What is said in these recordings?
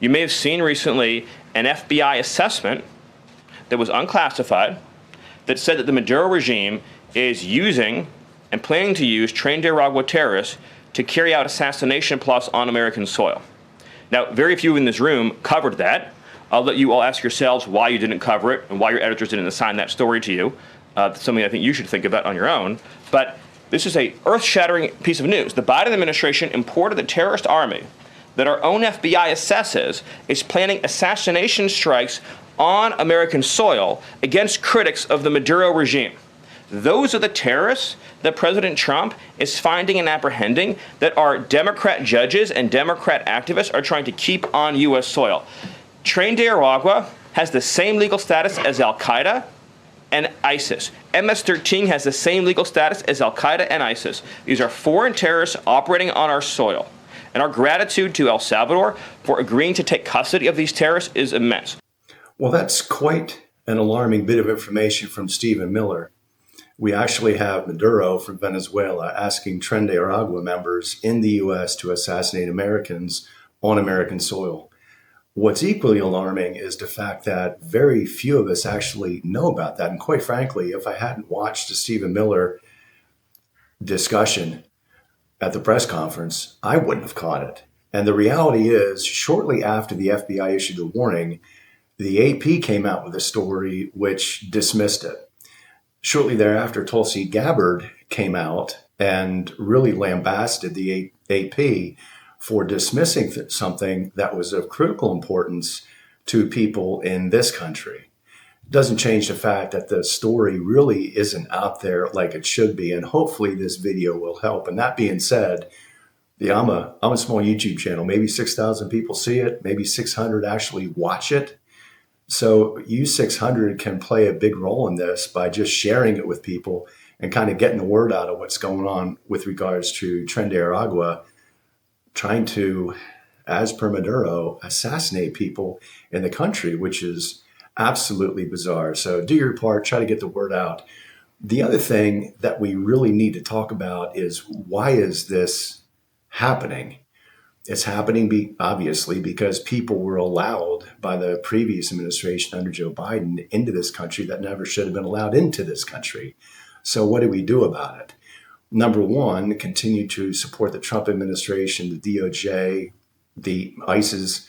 You may have seen recently an FBI assessment that was unclassified that said that the Maduro regime is using and planning to use Tren de Aragua terrorists to carry out assassination plots on American soil. Now, very few in this room covered that. I'll let you all ask yourselves why you didn't cover it and why your editors didn't assign that story to you. Something I think you should think about on your own. But this is a earth-shattering piece of news. The Biden administration imported the terrorist army that our own FBI assesses is planning assassination strikes on American soil against critics of the Maduro regime. Those are the terrorists that President Trump is finding and apprehending that our Democrat judges and Democrat activists are trying to keep on U.S. soil. Tren de Aragua has the same legal status as Al-Qaeda and ISIS. MS-13 has the same legal status as Al-Qaeda and ISIS. These are foreign terrorists operating on our soil. And our gratitude to El Salvador for agreeing to take custody of these terrorists is immense. Well, that's quite an alarming bit of information from Stephen Miller. We actually have Maduro from Venezuela asking Tren de Aragua members in the U.S. to assassinate Americans on American soil. What's equally alarming is the fact that very few of us actually know about that. And quite frankly, if I hadn't watched the Stephen Miller discussion at the press conference, I wouldn't have caught it. And the reality is, shortly after the FBI issued the warning, the AP came out with a story which dismissed it. Shortly thereafter, Tulsi Gabbard came out and really lambasted the AP for dismissing something that was of critical importance to people in this country. It doesn't change the fact that the story really isn't out there like it should be, and hopefully this video will help. And that being said, I'm a small YouTube channel. Maybe 6,000 people see it, maybe 600 actually watch it. So you 600 can play a big role in this by just sharing it with people and kind of getting the word out of what's going on with regards to Tren de Aragua trying to, as per Maduro, assassinate people in the country, which is absolutely bizarre. So do your part, try to get the word out. The other thing that we really need to talk about is, why is this happening? It's happening obviously because people were allowed by the previous administration under Joe Biden into this country that never should have been allowed into this country. So what do we do about it? Number one, continue to support the Trump administration, the DOJ, the ISIS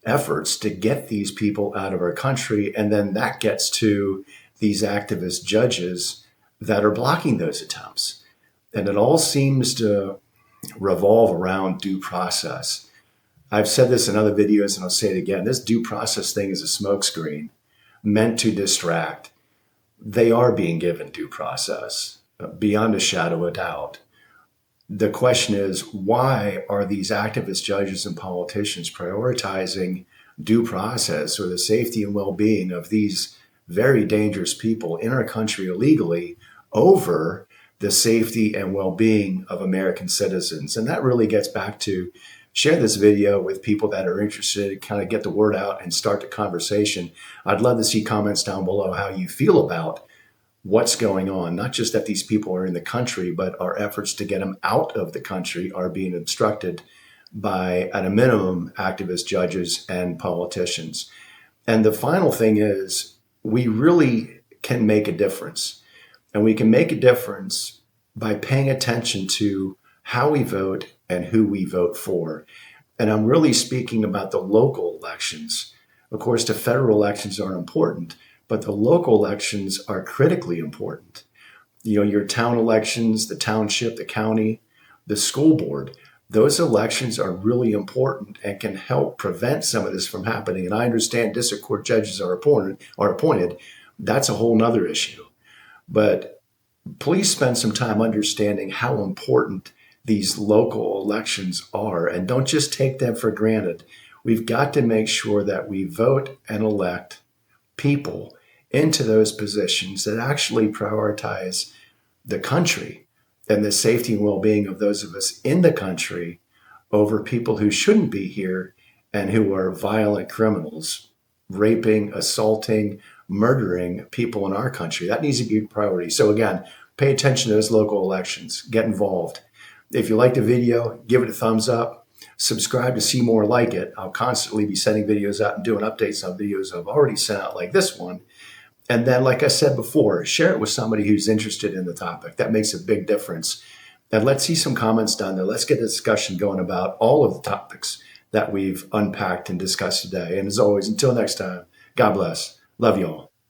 efforts to get these people out of our country. And then that gets to these activist judges that are blocking those attempts. And it all seems to revolve around due process. I've said this in other videos and I'll say it again. This due process thing is a smokescreen meant to distract. They are being given due process beyond a shadow of doubt. The question is, why are these activist judges and politicians prioritizing due process or the safety and well-being of these very dangerous people in our country illegally over the safety and well-being of American citizens? And that really gets back to share this video with people that are interested, kind of get the word out and start the conversation. I'd love to see comments down below how you feel about what's going on, not just that these people are in the country, but our efforts to get them out of the country are being obstructed by, at a minimum, activist judges and politicians. And the final thing is, we really can make a difference. And we can make a difference by paying attention to how we vote and who we vote for. And I'm really speaking about the local elections. Of course, the federal elections are important, but the local elections are critically important. You know, your town elections, the township, the county, the school board, those elections are really important and can help prevent some of this from happening. And I understand district court judges are appointed. That's a whole nother issue. But please spend some time understanding how important these local elections are, and don't just take them for granted. We've got to make sure that we vote and elect people into those positions that actually prioritize the country and the safety and well-being of those of us in the country over people who shouldn't be here and who are violent criminals, raping, assaulting, murdering people in our country. That needs to be a priority. So again, pay attention to those local elections. Get involved. If you like the video, give it a thumbs up. Subscribe to see more like it. I'll constantly be sending videos out and doing updates on videos I've already sent out, like this one. And then, like I said before, share it with somebody who's interested in the topic. That makes a big difference. And let's see some comments down there. Let's get a discussion going about all of the topics that we've unpacked and discussed today. And as always, until next time, God bless. Love you all.